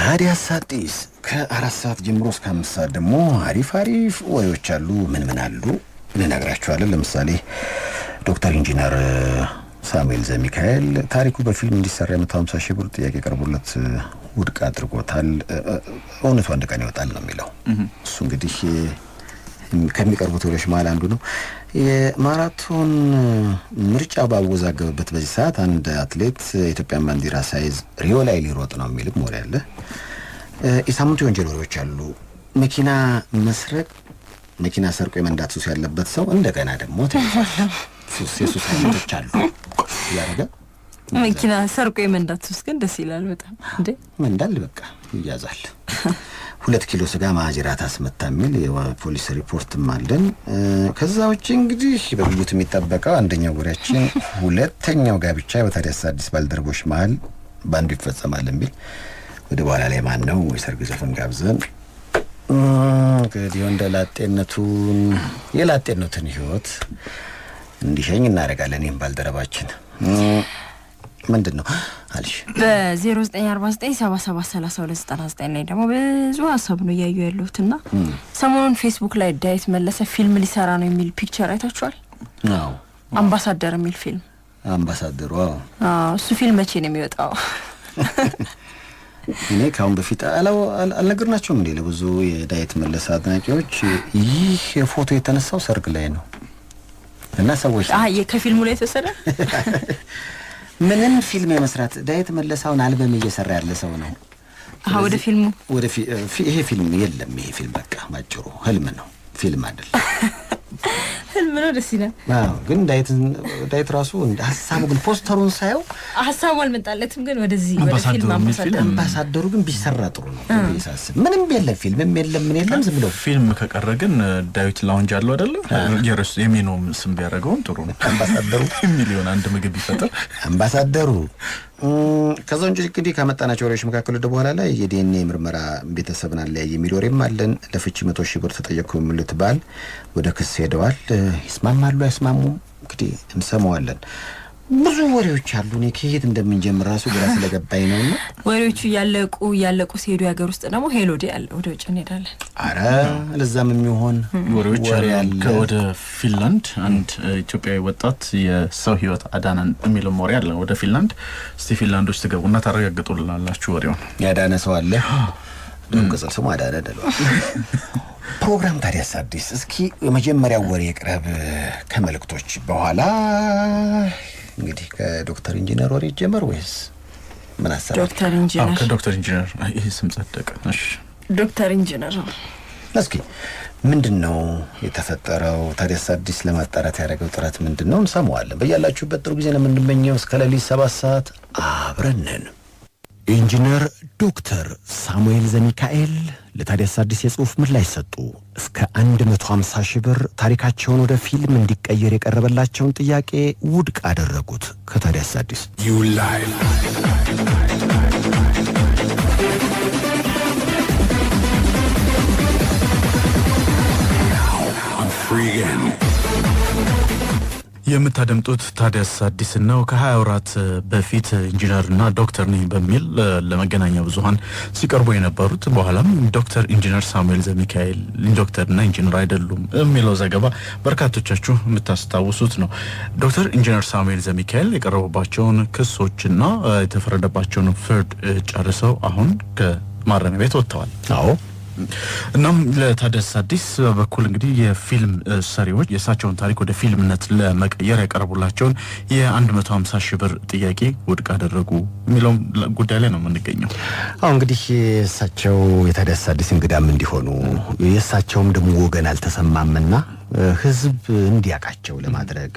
ታዲያስ አዲስ ከ4 ሰዓት ጀምሮ እስከ 5 ሰዓት ደግሞ አሪፍ ወሬዎች አሉ። ምን አሉ ልነግራችኋለን። ለምሳሌ ዶክተር ኢንጂነር ሳሙኤል ዘሚካኤል ታሪኩ በፊልም እንዲሰራ 150 ሺህ ብር ጥያቄ ቀርቦለት ውድቅ አድርጎታል። እውነቱ አንድ ቀን ይወጣል ነው የሚለው። እሱ እንግዲህ ከሚቀርቡት ወሬዎች መሃል አንዱ ነው። የማራቶን ምርጫ ባወዛገበበት በዚህ ሰዓት አንድ አትሌት የኢትዮጵያን ባንዲራ ሳይዝ ሪዮ ላይ ሊሮጥ ነው የሚልም ወሬ አለ። የሳምንቱ የወንጀል ወሬዎች አሉ። መኪና መስረቅ፣ መኪና ሰርቆ የመንዳት ሱስ ያለበት ሰው እንደገና ደግሞ የሱስ አይነቶች አሉ ያረጋ መኪና ሰርቆ የመንዳት ሱስ ግን ደስ ይላል በጣም እንዴ መንዳል በቃ ይያዛል። 2 ኪሎ ስጋ ማጅራት አስመታ የሚል የፖሊስ ሪፖርትም አለን። ከዛ ውጪ እንግዲህ በብዙት የሚጠበቀው አንደኛው ወሬያችን ሁለተኛው ጋብቻ በታዲያስ አዲስ ባልደረቦች መሃል ባንዱ ይፈጸማል የሚል ወደ በኋላ ላይ ማን ነው የሰርግ ዘፈን ጋብዘን እንግዲህ እንደ የላጤነቱን ህይወት እንዲሸኝ እናደርጋለን። ይህም ባልደረባችን ምንድነው አልሽ? በ0949773299 ላይ ደግሞ ብዙ ሀሳብ ነው እያዩ ያሉትና ሰሞኑን ፌስቡክ ላይ ዳዊት መለሰ ፊልም ሊሰራ ነው የሚል ፒክቸር አይታችኋል? አዎ፣ አምባሳደር የሚል ፊልም። አምባሳደሩ እሱ ፊልም መቼ ነው የሚወጣው? እኔ ካሁን በፊት አልነገርናቸውም እንዴ ለብዙ የዳዊት መለሰ አድናቂዎች ይህ ፎቶ የተነሳው ሰርግ ላይ ነው እና ሰዎች ከፊልሙ ላይ ተሰራ ምንም ፊልም የመስራት ዳዊት መለሰውን አልበም እየሰራ ያለ ሰው ነው። ወደ ፊልሙ ይሄ ፊልም የለም። ይሄ ፊልም በቃ ማጭሩ ህልም ነው፣ ፊልም አይደለም። ህልም ነው። ደስ ይላል። አዎ፣ ግን ዳዊት ራሱ ሀሳቡ ግን ፖስተሩን ሳየው ሀሳቡ አልመጣለትም። ግን ወደዚህ ወደ ፊልም አምባሳደሩ ግን ቢሰራ ጥሩ ነው ይሳስብ። ምንም የለም፣ ፊልምም የለም፣ ምን የለም። ዝም ብሎ ፊልም ከቀረ ግን ዳዊት ላውንጅ አለው አይደለ? የረስ የሚኖም ስም ቢያደርገውም ጥሩ ነው። አምባሳደሩ ሚሊዮን አንድ ምግብ ይፈጠር አምባሳደሩ። ከዛው እንግዲህ ካመጣናቸው ወሬዎች መካከል ወደ በኋላ ላይ የዲኤንኤ ምርመራ ቤተሰብን አለያየ የሚል ወሬም አለን። ለፍቺ 100 ሺህ ብር ተጠየቁ የሚሉት ባል ወደ ክስ ሄደዋል። ይስማማሉ አይስማሙም? እንግዲህ እንሰማዋለን። ብዙ ወሬዎች አሉ። እኔ ከየት እንደምንጀምር ራሱ ግራ ስለገባኝ ነውና ወሬዎቹ ያለቁ ሲሄዱ ያገር ውስጥ ደግሞ ሄሎዲ አለ። ወደ ውጭ እንሄዳለን። አረ ለዛም የሚሆን ወሬዎች አሉ። ወደ ፊንላንድ አንድ ኢትዮጵያዊ ወጣት የሰው ህይወት አዳነን የሚለው ወሬ አለ። ወደ ፊንላንድ እስቲ ፊንላንድ ውስጥ ገቡና ታረጋግጡልናላችሁ ወሬውን። ያዳነ ሰው አለ። ድንቅጽል ስሙ አዳነ ደለው ፕሮግራም ታዲያስ አዲስ። እስኪ የመጀመሪያው ወሬ ቅረብ ከመልእክቶች በኋላ እንግዲህ ከዶክተር ኢንጂነር ወሬ ጀመር ወይስ ምን አሰራ? ዶክተር ኢንጂነር ከዶክተር ኢንጂነር ይሄ ስም ጸደቀ። እሺ ዶክተር ኢንጂነር እስኪ ምንድነው የተፈጠረው? ታዲያስ አዲስ ለማጣራት ያደረገው ጥረት ምንድነው? እንሰማዋለን። በያላችሁበት ጥሩ ጊዜ ነው የምንመኘው። እስከ ሌሊት 7 ሰዓት አብረን ነን። ኢንጂነር ዶክተር ሳሙኤል ዘሚካኤል ለታዲያስ አዲስ የጽሑፍ ምላሽ ሰጡ። እስከ 150 ሺህ ብር ታሪካቸውን ወደ ፊልም እንዲቀየር የቀረበላቸውን ጥያቄ ውድቅ አደረጉት። ከታዲያስ አዲስ የምታደምጡት ታዲያስ አዲስ ነው። ከ20 ወራት በፊት ኢንጂነርና ዶክተር ነኝ በሚል ለመገናኛ ብዙሃን ሲቀርቡ የነበሩት በኋላም ዶክተር ኢንጂነር ሳሙኤል ዘሚካኤል ዶክተርና ኢንጂነር አይደሉም የሚለው ዘገባ በርካቶቻችሁ የምታስታውሱት ነው። ዶክተር ኢንጂነር ሳሙኤል ዘሚካኤል የቀረቡባቸውን ክሶችና የተፈረደባቸውን ፍርድ ጨርሰው አሁን ከማረሚያ ቤት ወጥተዋል። አዎ። እናም ለታዲያስ አዲስ በኩል እንግዲህ የፊልም ሰሪዎች የእሳቸውን ታሪክ ወደ ፊልምነት ለመቀየር ያቀርቡላቸውን የ150 ሺህ ብር ጥያቄ ውድቅ አደረጉ የሚለው ጉዳይ ላይ ነው የምንገኘው። አሁን እንግዲህ የእሳቸው የታዲያስ አዲስ እንግዳም እንዲሆኑ የእሳቸውም ደግሞ ወገን አልተሰማምና ህዝብ እንዲያውቃቸው ለማድረግ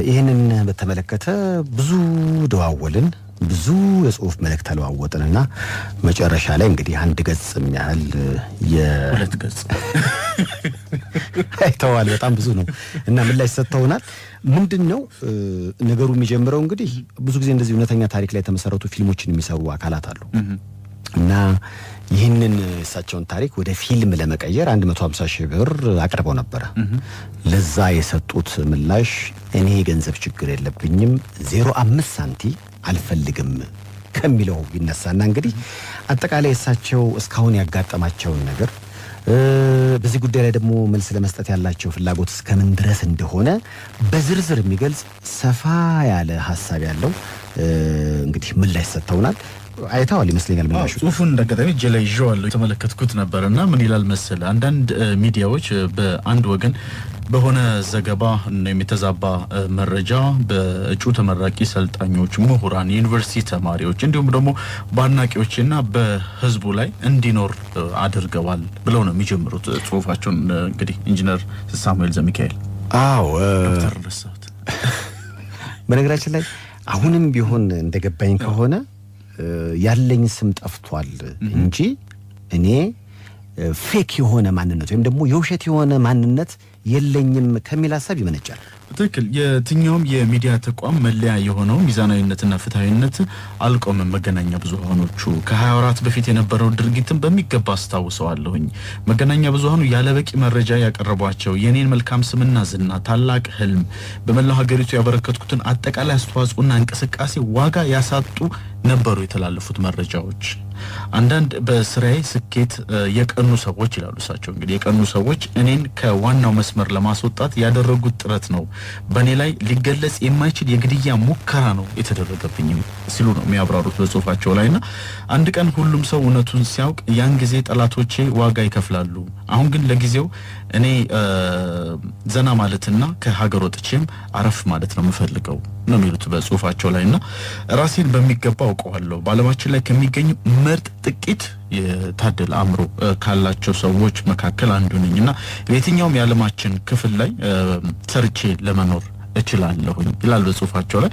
ይህንን በተመለከተ ብዙ ደዋወልን፣ ብዙ የጽሁፍ መልእክት ተለዋወጥንና መጨረሻ ላይ እንግዲህ አንድ ገጽ የሚያህል ሁለት ገጽ አይተዋል። በጣም ብዙ ነው እና ምን ላይ ሰጥተውናል። ምንድነው ነገሩ የሚጀምረው? እንግዲህ ብዙ ጊዜ እንደዚህ እውነተኛ ታሪክ ላይ የተመሰረቱ ፊልሞችን የሚሰሩ አካላት አሉ እና ይህንን እሳቸውን ታሪክ ወደ ፊልም ለመቀየር 150 ሺህ ብር አቅርበው ነበር። ለዛ የሰጡት ምላሽ እኔ የገንዘብ ችግር የለብኝም 05 ሳንቲም አልፈልግም ከሚለው ይነሳና እንግዲህ አጠቃላይ እሳቸው እስካሁን ያጋጠማቸውን ነገር በዚህ ጉዳይ ላይ ደግሞ መልስ ለመስጠት ያላቸው ፍላጎት እስከምን ድረስ እንደሆነ በዝርዝር የሚገልጽ ሰፋ ያለ ሐሳብ ያለው እንግዲህ ምን ላይ ሰጥተውናል። አይታው ይመስለኛል ምላሹ ጽሁፉን እንደገጠመኝ እጄ ላይ ይዤዋለሁ የተመለከትኩት ነበርና ምን ይላል መሰለ አንዳንድ ሚዲያዎች በአንድ ወገን በሆነ ዘገባ እና የሚተዛባ መረጃ በእጩ ተመራቂ ሰልጣኞች፣ ምሁራን፣ ዩኒቨርሲቲ ተማሪዎች እንዲሁም ደግሞ በአድናቂዎችና በህዝቡ ላይ እንዲኖር አድርገዋል ብለው ነው የሚጀምሩት ጽሁፋቸውን። እንግዲህ ኢንጂነር ሳሙኤል ዘሚካኤል ዶክተር ረሳሁት። በነገራችን ላይ አሁንም ቢሆን እንደገባኝ ከሆነ ያለኝ ስም ጠፍቷል እንጂ እኔ ፌክ የሆነ ማንነት ወይም ደግሞ የውሸት የሆነ ማንነት የለኝም ከሚል ሐሳብ ይመነጫል። ትክክል። የትኛውም የሚዲያ ተቋም መለያ የሆነው ሚዛናዊነትና ፍትሃዊነት አልቆመም። መገናኛ ብዙሃኖቹ ከ24 በፊት የነበረው ድርጊትን በሚገባ አስታውሰዋለሁኝ። መገናኛ ብዙሃኑ ያለበቂ መረጃ ያቀረቧቸው የኔን መልካም ስምና ዝና፣ ታላቅ ህልም፣ በመላው ሀገሪቱ ያበረከትኩትን አጠቃላይ አስተዋጽኦና እንቅስቃሴ ዋጋ ያሳጡ ነበሩ የተላለፉት መረጃዎች። አንዳንድ በስራዬ ስኬት የቀኑ ሰዎች ይላሉ እሳቸው። እንግዲህ የቀኑ ሰዎች እኔን ከዋናው መስመር ለማስወጣት ያደረጉት ጥረት ነው። በእኔ ላይ ሊገለጽ የማይችል የግድያ ሙከራ ነው የተደረገብኝ ሲሉ ነው የሚያብራሩት በጽሁፋቸው ላይና አንድ ቀን ሁሉም ሰው እውነቱን ሲያውቅ ያን ጊዜ ጠላቶቼ ዋጋ ይከፍላሉ። አሁን ግን ለጊዜው እኔ ዘና ማለትና ከሀገር ወጥቼም አረፍ ማለት ነው የምፈልገው ነው የሚሉት በጽሁፋቸው ላይና ራሴን በሚገባ አውቀዋለሁ። በዓለማችን ላይ ከሚገኙ ምርጥ ጥቂት የታደለ አእምሮ ካላቸው ሰዎች መካከል አንዱ ነኝና በየትኛውም የዓለማችን ክፍል ላይ ሰርቼ ለመኖር እችላለሁኝ ይላል በጽሁፋቸው ላይ።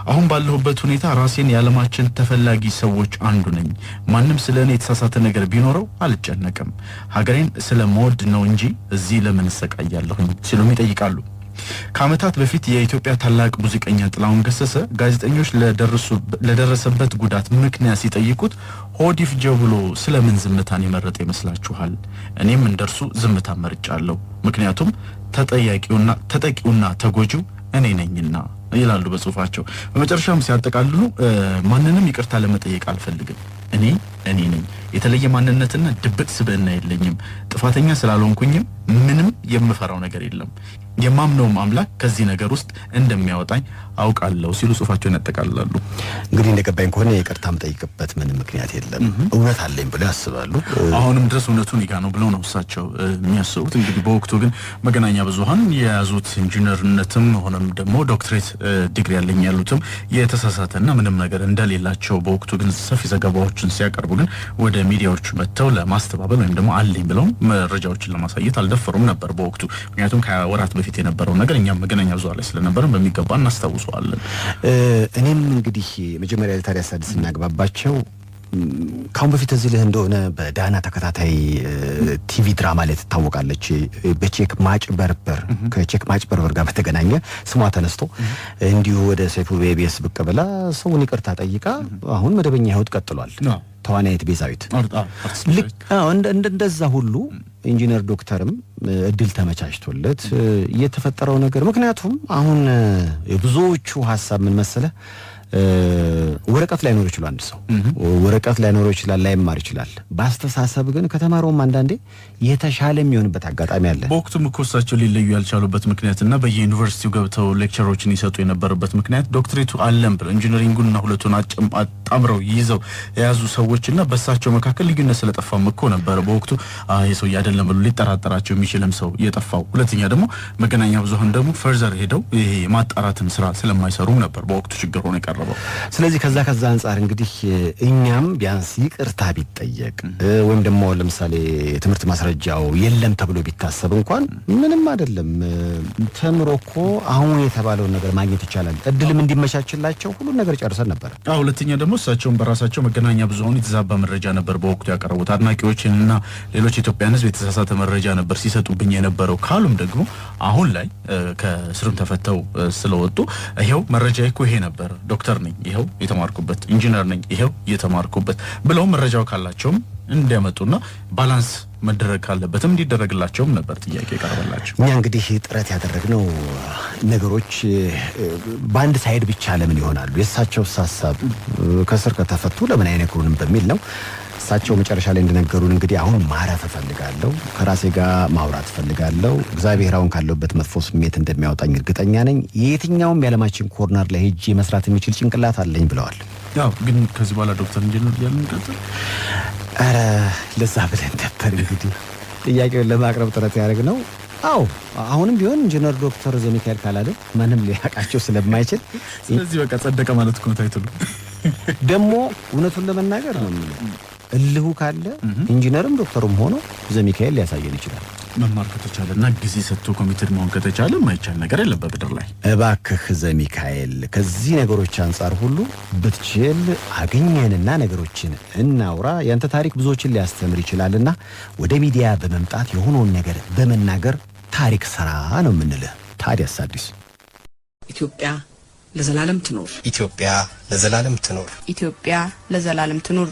አሁን ባለሁበት ሁኔታ ራሴን የዓለማችን ተፈላጊ ሰዎች አንዱ ነኝ። ማንም ስለኔ የተሳሳተ ነገር ቢኖረው አልጨነቅም። ሀገሬን ስለመወድ ነው እንጂ እዚህ ለምን እሰቃያለሁኝ ሲሉም ይጠይቃሉ። ከዓመታት በፊት የኢትዮጵያ ታላቅ ሙዚቀኛ ጥላሁን ገሰሰ ጋዜጠኞች ለደረሰበት ጉዳት ምክንያት ሲጠይቁት ሆድ ይፍጀው ብሎ ስለምን ዝምታን የመረጠ ይመስላችኋል? እኔም እንደርሱ ዝምታ መርጫለሁ። ምክንያቱም ተጠቂውና ተጎጂው እኔ ነኝና ይላሉ በጽሁፋቸው። በመጨረሻም ሲያጠቃልሉ ማንንም ይቅርታ ለመጠየቅ አልፈልግም። እኔ ነኝ። የተለየ ማንነትና ድብቅ ስብዕና የለኝም። ጥፋተኛ ስላልሆንኩኝም ምንም የምፈራው ነገር የለም። የማምነውም አምላክ ከዚህ ነገር ውስጥ እንደሚያወጣኝ አውቃለሁ ሲሉ ጽሁፋቸውን ያጠቃልላሉ። እንግዲህ እንደገባኝ ከሆነ ይቅርታ የምጠይቅበት ምንም ምክንያት የለም፣ እውነት አለኝ ብለው ያስባሉ። አሁንም ድረስ እውነቱን ይጋ ነው ብለው ነው እሳቸው የሚያስቡት። እንግዲህ በወቅቱ ግን መገናኛ ብዙሃን የያዙት ኢንጂነርነትም ሆነም ደግሞ ዶክትሬት ዲግሪ ያለኝ ያሉትም የተሳሳተና ምንም ነገር እንደሌላቸው በወቅቱ ግን ሰፊ ዘገባዎችን ሲያቀርቡ ግን ወደ ሚዲያዎቹ መጥተው ለማስተባበል ወይም ደግሞ አለኝ ብለው መረጃዎችን ለማሳየት አልደፈሩም ነበር በወቅቱ። ምክንያቱም ከወራት በፊት የነበረው ነገር እኛም መገናኛ ብዙሃን ላይ ስለነበረን በሚገባ እናስታውሰዋለን። እኔም እንግዲህ መጀመሪያ ላይ ታዲያ ሳድስ እናግባባቸው ካሁን በፊት እዚህ ልህ እንደሆነ በዳና ተከታታይ ቲቪ ድራማ ላይ ትታወቃለች። በቼክ ማጭበርበር ከቼክ ማጭበርበር ጋር በተገናኘ ስሟ ተነስቶ እንዲሁ ወደ ሰይፉ ቤቢኤስ ብቅ ብላ ሰውን ይቅርታ ጠይቃ አሁን መደበኛ ህይወት ቀጥሏል። ተዋናይት ቤዛዊት እንደዛ ሁሉ ኢንጂነር ዶክተርም እድል ተመቻችቶለት የተፈጠረው ነገር ምክንያቱም አሁን የብዙዎቹ ሐሳብ ምን መሰለ ወረቀት ላይ ኖር ይችላል። አንድ ሰው ወረቀት ላይ ኖር ይችላል፣ ላይማር ይችላል። በአስተሳሰብ ግን ከተማረውም አንዳንዴ የተሻለ የሚሆንበት አጋጣሚ አለ። በወቅቱም እኮ እሳቸው ሊለዩ ያልቻሉበት ምክንያትና በየዩኒቨርሲቲው ገብተው ሌክቸሮችን ይሰጡ የነበረበት ምክንያት ዶክትሬቱ አለም ብለው ኢንጂነሪንጉንና ሁለቱን አጣምረው ይዘው የያዙ ሰዎችና በእሳቸው መካከል ልዩነት ስለጠፋም እኮ ነበር በወቅቱ ይሄ ሰው አይደለም ብሎ ሊጠራጠራቸው የሚችልም ሰው የጠፋው። ሁለተኛ ደግሞ መገናኛ ብዙሃን ደግሞ ፈርዘር ሄደው ይሄ ማጣራትን ስራ ስለማይሰሩም ነበር በወቅቱ ችግር ሆነ ቀረ። ስለዚህ ከዛ አንፃር እንግዲህ እኛም ቢያንስ ይቅርታ ቢጠየቅ ወይም ደግሞ ለምሳሌ ትምህርት ማስረጃው የለም ተብሎ ቢታሰብ እንኳን ምንም አይደለም። ተምሮኮ አሁን የተባለው ነገር ማግኘት ይቻላል። እድልም እንዲመቻችላቸው ሁሉ ነገር ጨርሰን ነበር። ሁለተኛ ደግሞ እሳቸውን በራሳቸው መገናኛ ብዙሃን የተዛባ መረጃ ነበር በወቅቱ ያቀረቡት። አድናቂዎችንና ሌሎች ኢትዮጵያውያን ሕዝብ የተሳሳተ መረጃ ነበር ሲሰጡብኝ የነበረው ካሉም ደግሞ አሁን ላይ ከስርም ተፈተው ስለወጡ ይሄው መረጃ እኮ ይሄ ነበር ዶክተር ነኝ ይሄው የተማርኩበት፣ ኢንጂነር ነኝ ይሄው የተማርኩበት ብለው መረጃው ካላቸውም እንዲያመጡና ባላንስ መደረግ ካለበትም እንዲደረግላቸውም ነበር ጥያቄ ቀርበላቸው። እኛ እንግዲህ ጥረት ያደረግነው ነገሮች በአንድ ሳይድ ብቻ ለምን ይሆናሉ የእሳቸው ሐሳብ ከስር ከተፈቱ ለምን አይነግሩንም በሚል ነው። እሳቸው መጨረሻ ላይ እንደነገሩን እንግዲህ አሁን ማረፍ እፈልጋለሁ፣ ከራሴ ጋር ማውራት እፈልጋለሁ፣ እግዚአብሔር አሁን ካለሁበት መጥፎ ስሜት እንደሚያወጣኝ እርግጠኛ ነኝ፣ የትኛውም የዓለማችን ኮርነር ላይ ሄጄ መስራት የሚችል ጭንቅላት አለኝ ብለዋል። ያው ግን ከዚህ በኋላ ዶክተር ኢንጂነር ያልን ቀጥል አረ ለዛ ብለን ነበር እንግዲህ ጥያቄውን ለማቅረብ ጥረት ያደረግነው። አዎ አሁንም ቢሆን ኢንጂነር ዶክተር ዘሚካኤል ካላለ ማንም ሊያቃቸው ስለማይችል ስለዚህ በቃ ጸደቀ ማለት እኮ ታይቶሉ ደግሞ እውነቱን ለመናገር ነው እልሁ ካለ ኢንጂነርም ዶክተርም ሆኖ ዘሚካኤል ሊያሳየን ይችላል። መማር ከተቻለና ጊዜ ሰጥቶ ኮሚትድ መሆን ከተቻለ ማይቻል ነገር የለም በብድር ላይ። እባክህ ዘሚካኤል ከዚህ ነገሮች አንጻር ሁሉ ብትችል አገኘንና ነገሮችን እናውራ። ያንተ ታሪክ ብዙዎችን ሊያስተምር ይችላልና ወደ ሚዲያ በመምጣት የሆነውን ነገር በመናገር ታሪክ ሰራ ነው የምንልህ። ታዲያስ አዲስ ኢትዮጵያ ለዘላለም ትኖር! ኢትዮጵያ ለዘላለም ትኖር! ኢትዮጵያ ለዘላለም ትኖር!